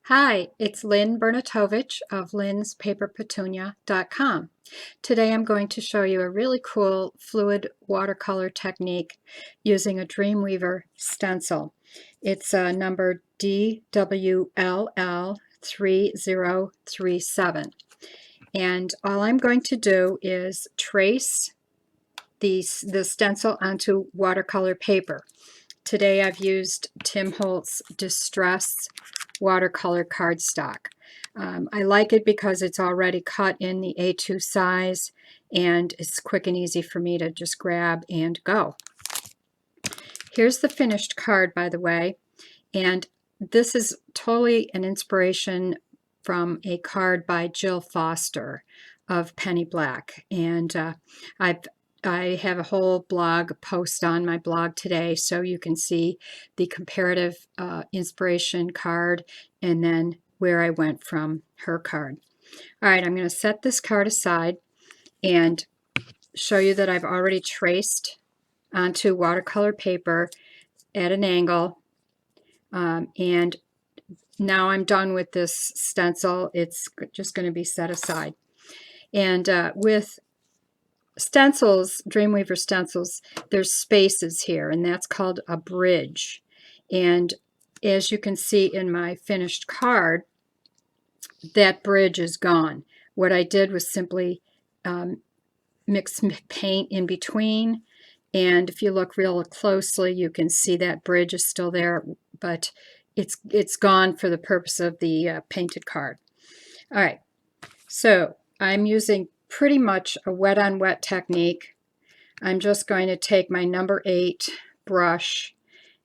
Hi, it's Lynn Bernatovich of lynspaperpetunia.com. Today I'm going to show you a really cool fluid watercolor technique using a Dreamweaver stencil. It's number DWLL3037. And all I'm going to do is trace the stencil onto watercolor paper. Today I've used Tim Holtz Distress watercolor cardstock. I like it because it's already cut in the A2 size and it's quick and easy for me to just grab and go. Here's the finished card, by the way, and this is totally an inspiration from a card by Jill Foster of Penny Black, and I have a whole blog post on my blog today, so you can see the comparative inspiration card and then where I went from her card. All right, I'm going to set this card aside and show you that I've already traced onto watercolor paper at an angle, and now I'm done with this stencil. It's just going to be set aside. And with stencils, Dreamweaver stencils, there's spaces here, and that's called a bridge. And as you can see in my finished card, that bridge is gone. What I did was simply mix paint in between, and if you look real closely, you can see that bridge is still there, but it's gone for the purpose of the painted card. All right, so I'm using pretty much a wet-on-wet technique. I'm just going to take my number 8 brush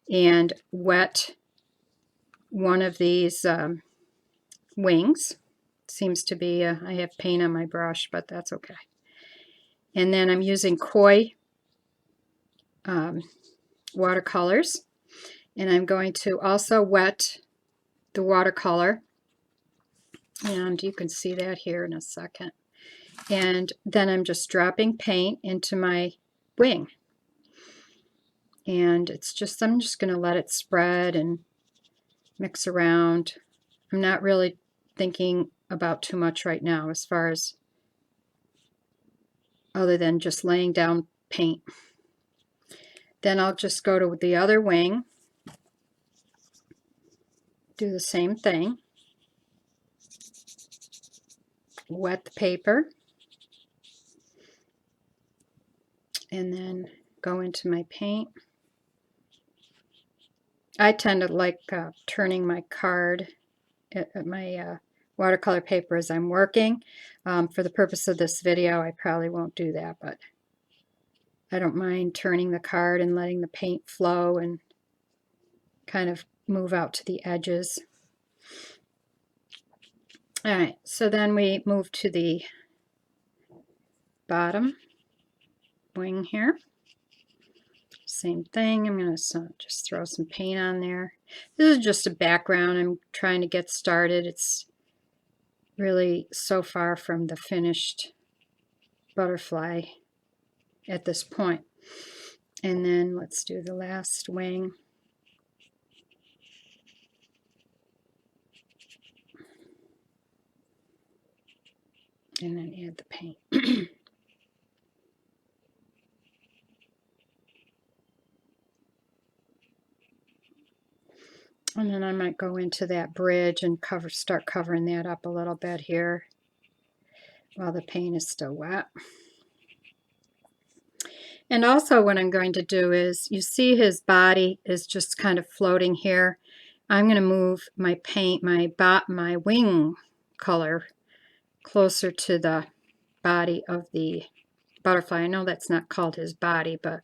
and wet one of these wings. Seems to be, I have paint on my brush, but that's okay. And then I'm using Koi watercolors, and I'm going to also wet the watercolor, and you can see that here in a second. And then I'm just dropping paint into my wing, and it's just, I'm just going to let it spread and mix around. I'm not really thinking about too much right now as far as other than just laying down paint. Then I'll just go to the other wing, do the same thing, wet the paper, and then go into my paint. I tend to like turning my card, my watercolor paper as I'm working. For the purpose of this video, I probably won't do that, but I don't mind turning the card and letting the paint flow and kind of move out to the edges. All right, so then we move to the bottom wing here. Same thing. I'm going to just throw some paint on there. This is just a background. I'm trying to get started. It's really so far from the finished butterfly at this point. And then let's do the last wing. And then add the paint. And then I might go into that bridge and start covering that up a little bit here while the paint is still wet. And also what I'm going to do is, you see his body is just kind of floating here. I'm going to move my paint, my wing color closer to the body of the butterfly. I know that's not called his body, but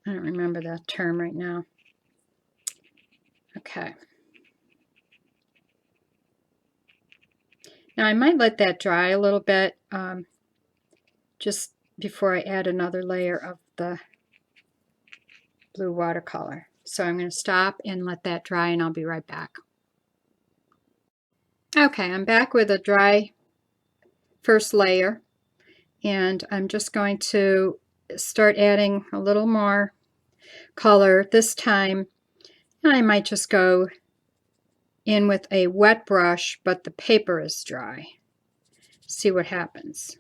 I don't remember that term right now. Okay. Now I might let that dry a little bit just before I add another layer of the blue watercolor. So I'm going to stop and let that dry, and I'll be right back. Okay, I'm back with a dry first layer, and I'm just going to start adding a little more color. This time I might just go in with a wet brush, but the paper is dry. See what happens.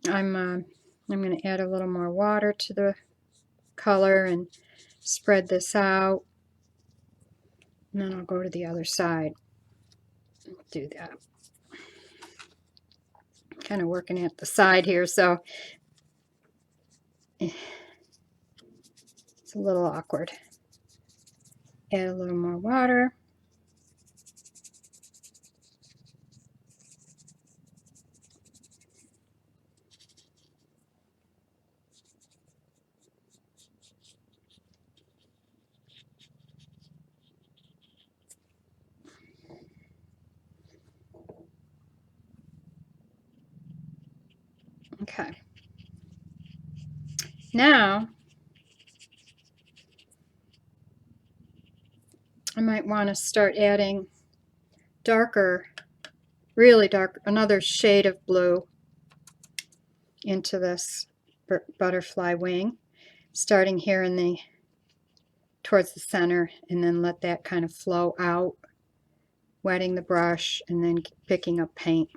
I'm going to add a little more water to the color and spread this out. And then I'll go to the other side. Do that. Kind of working at the side here, so it's a little awkward. Add a little more water. Okay. Now, I might want to start adding darker, really dark, another shade of blue into this butterfly wing, starting here in the towards the center, and then let that kind of flow out, wetting the brush and then picking up paint.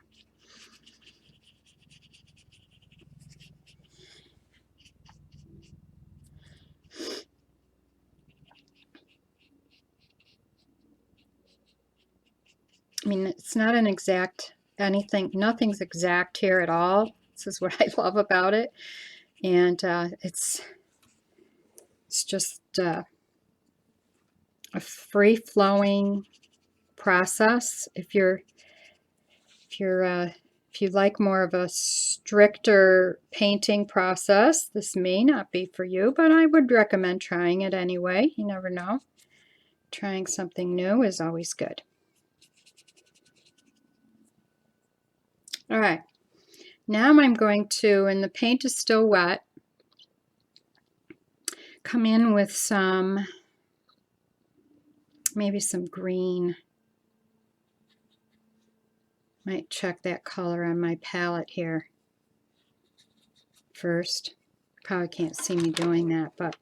I mean, it's not an exact anything, nothing's exact here at all. This is what I love about it. And it's just a free-flowing process. If you like more of a stricter painting process, this may not be for you, but I would recommend trying it anyway. You never know. Trying something new is always good. All right, now I'm going to, and the paint is still wet, come in with some, maybe some green. Might check that color on my palette here first. Probably can't see me doing that, but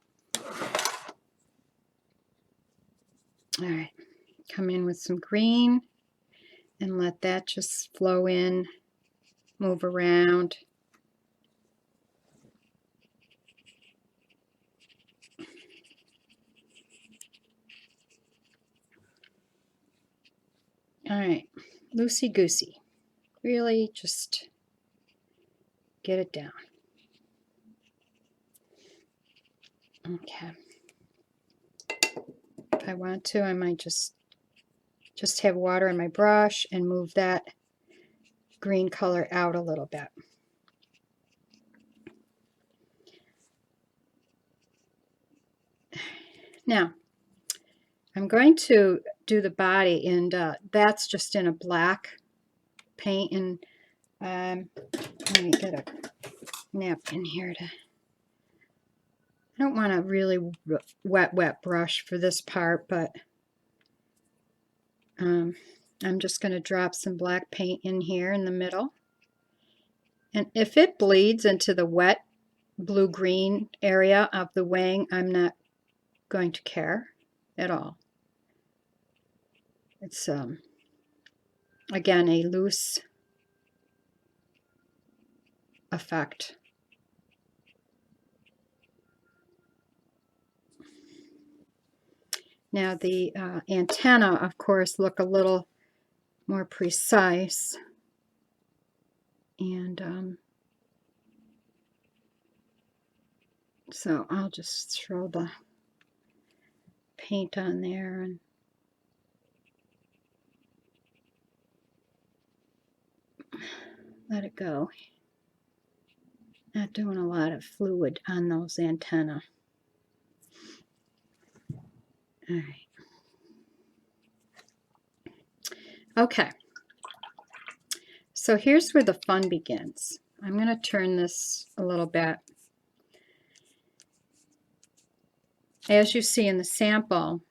all right, come in with some green and let that just flow in, move around. All right, loosey-goosey. Really just get it down. Okay. If I want to, I might just have water in my brush and move that green color out a little bit. Now, I'm going to do the body, and that's just in a black paint, and let me get a napkin here to, I don't want a really wet brush for this part, but I'm just going to drop some black paint in here in the middle. And if it bleeds into the wet blue-green area of the wing, I'm not going to care at all. It's again a loose effect. Now the antenna, of course, look a little more precise, and so I'll just throw the paint on there and let it go. Not doing a lot of fluid on those antennae. All right. Okay. So here's where the fun begins. I'm going to turn this a little bit. As you see in the sample,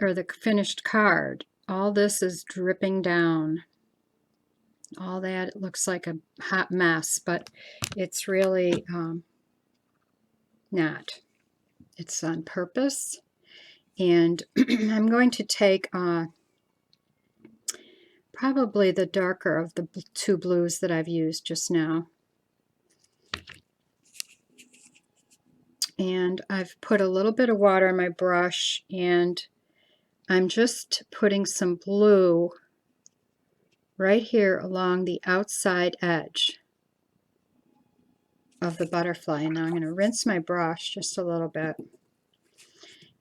or the finished card, all this is dripping down. All that, it looks like a hot mess, but it's really not. It's on purpose. And I'm going to take probably the darker of the two blues that I've used just now. And I've put a little bit of water in my brush, and I'm just putting some blue right here along the outside edge of the butterfly. And now I'm going to rinse my brush just a little bit.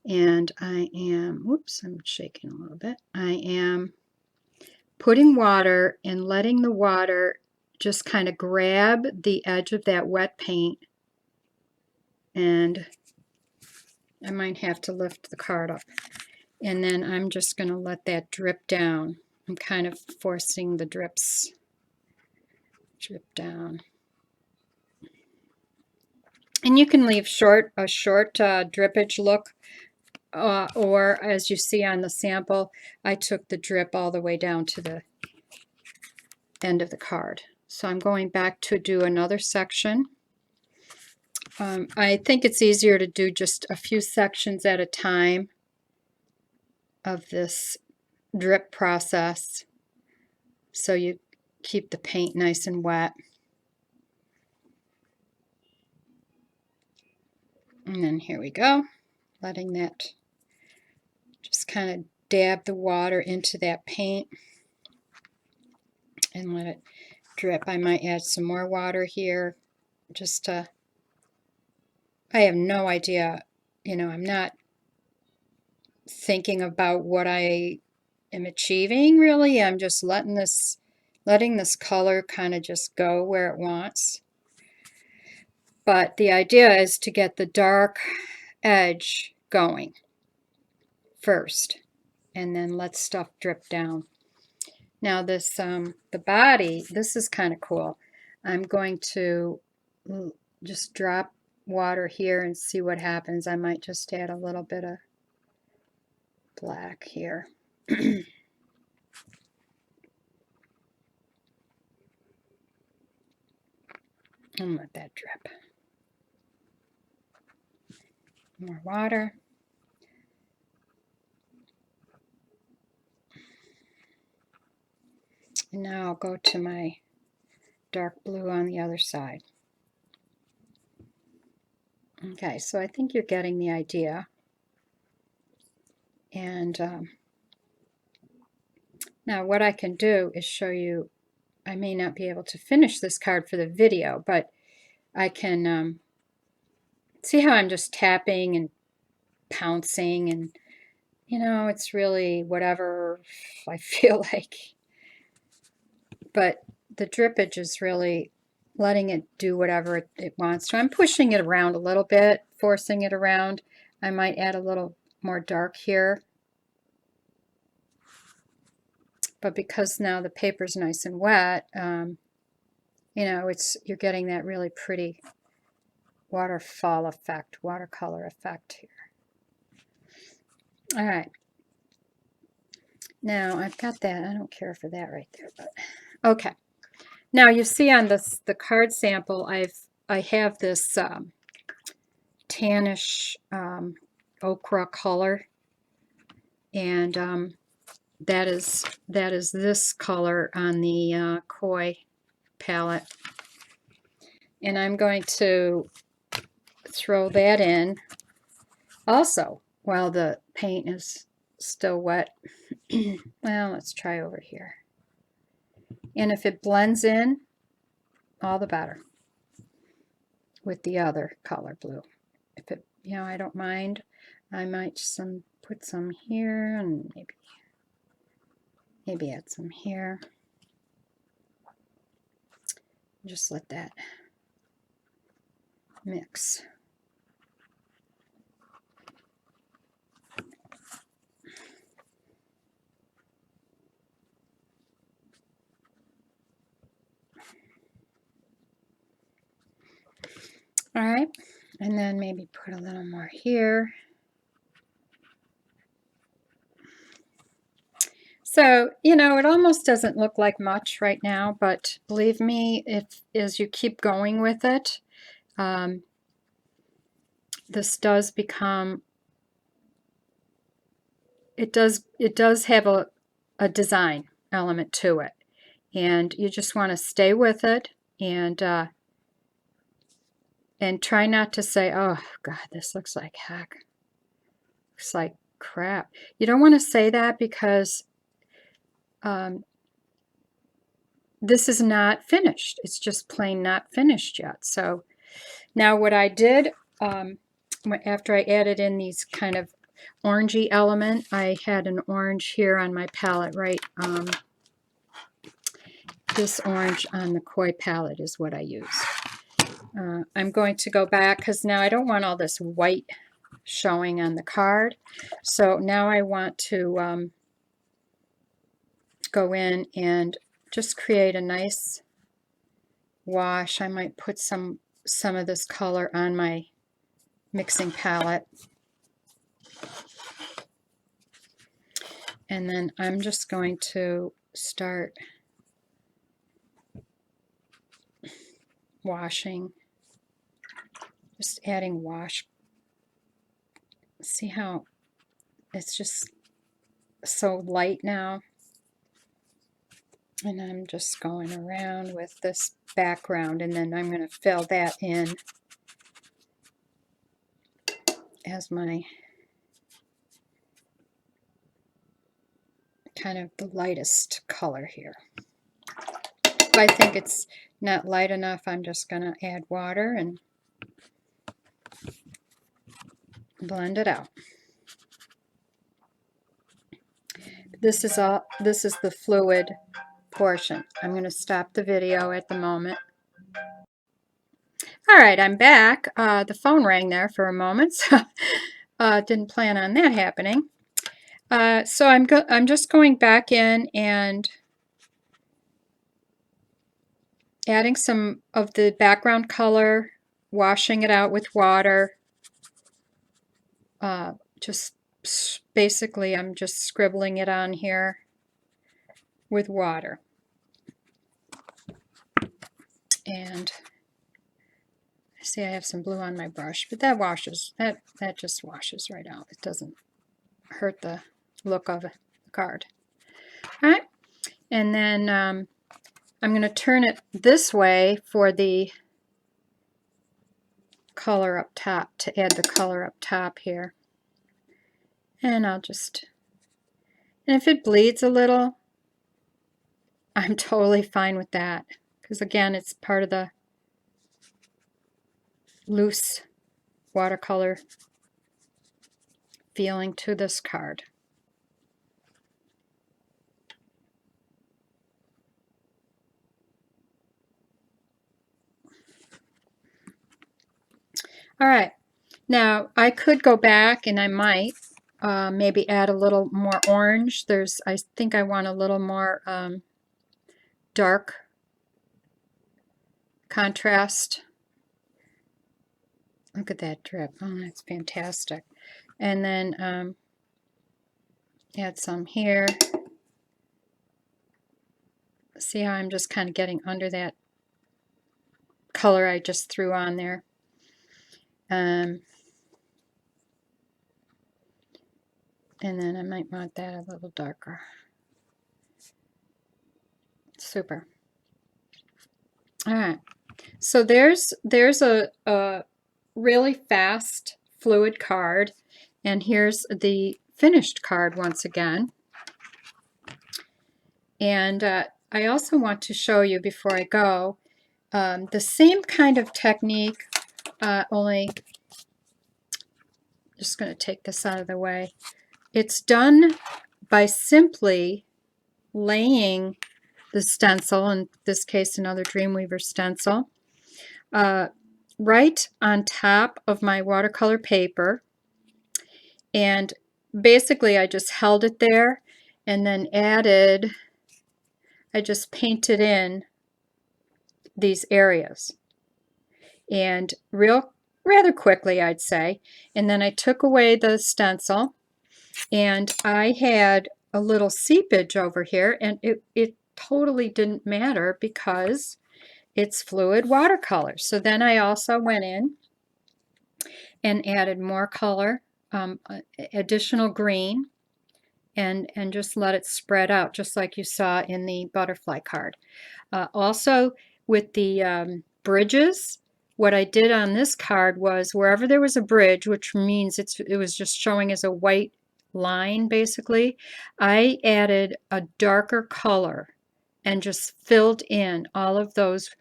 And I am, whoops, I'm shaking a little bit. I am putting water and letting the water just kind of grab the edge of that wet paint. And I might have to lift the card up. And then I'm just going to let that drip down. I'm kind of forcing the drips drip down. And you can leave a short drippage look, or as you see on the sample, I took the drip all the way down to the end of the card. So I'm going back to do another section. I think it's easier to do just a few sections at a time of this drip process, so you keep the paint nice and wet. And then here we go, letting that just kind of dab the water into that paint and let it drip. I might add some more water here just to, I have no idea, you know, I'm not thinking about what I am achieving really. I'm just letting this color kind of just go where it wants. But the idea is to get the dark edge going first, and then let stuff drip down. Now this, the body, this is kind of cool. I'm going to just drop water here and see what happens. I might just add a little bit of black here. And let that drip. More water. And now I'll go to my dark blue on the other side. Okay, so I think you're getting the idea. And now what I can do is show you, I may not be able to finish this card for the video, but I can see how I'm just tapping and pouncing, and you know, it's really whatever I feel like. But the drippage is really letting it do whatever it wants. So I'm pushing it around a little bit, forcing it around. I might add a little more dark here. But because now the paper's nice and wet, you know, you're getting that really pretty waterfall effect, watercolor effect here. All right. Now I've got that. I don't care for that right there, but okay. Now you see on the card sample, I have this tannish ochre color, and that is this color on the Koi palette, and I'm going to throw that in also while the paint is still wet. Well, let's try over here. And if it blends in, all the better with the other color blue. If it, you know, I don't mind. I might put some here, and maybe add some here. Just let that mix. All right, and then maybe put a little more here. So, you know, it almost doesn't look like much right now, but believe me, as you keep going with it, this does become, it does have a design element to it, and you just want to stay with it and try not to say, oh God, this looks like heck, looks like crap. You don't want to say that, because this is not finished. It's just plain not finished yet. So now what I did, after I added in these kind of orangey element, I had an orange here on my palette, right? This orange on the Koi palette is what I use. I'm going to go back, because now I don't want all this white showing on the card. So now I want to go in and just create a nice wash. I might put some of this color on my mixing palette. And then I'm just going to start washing, just adding wash. See how it's just so light now? And I'm just going around with this background, and then I'm going to fill that in as my kind of the lightest color here. If I think it's not light enough, I'm just going to add water and blend it out. This is the fluid portion. I'm going to stop the video at the moment. All right, I'm back. The phone rang there for a moment, so didn't plan on that happening. So I'm just going back in and adding some of the background color, washing it out with water. Just basically, I'm just scribbling it on here with water. And see, I have some blue on my brush, but that washes, that just washes right out. It doesn't hurt the look of the card. All right, and then I'm going to turn it this way for the color up top, to add the color up top here. And I'll just, and if it bleeds a little, I'm totally fine with that, because again, it's part of the loose watercolor feeling to this card. All right, now I could go back, and I might maybe add a little more orange. I think I want a little more dark contrast. Look at that drip. Oh, that's fantastic. And then add some here. See how I'm just kind of getting under that color I just threw on there. And then I might want that a little darker. Super. All right. So there's a really fast fluid card, and here's the finished card once again. And I also want to show you before I go the same kind of technique, only just going to take this out of the way. It's done by simply laying the stencil, in this case another Dreamweaver stencil, right on top of my watercolor paper, and basically I just held it there and then added, I just painted in these areas, and rather quickly, I'd say. And then I took away the stencil, and I had a little seepage over here, and it totally didn't matter because it's fluid watercolor. So then I also went in and added more color, additional green, and just let it spread out just like you saw in the butterfly card. Also with the bridges, what I did on this card was wherever there was a bridge, which means it was just showing as a white line basically, I added a darker color and just filled in all of those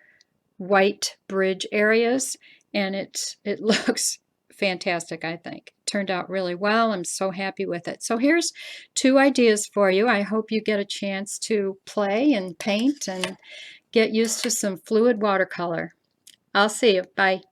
white bridge areas, and it looks fantastic, I think. Turned out really well. I'm so happy with it. So here's 2 ideas for you. I hope you get a chance to play and paint and get used to some fluid watercolor. I'll see you. Bye.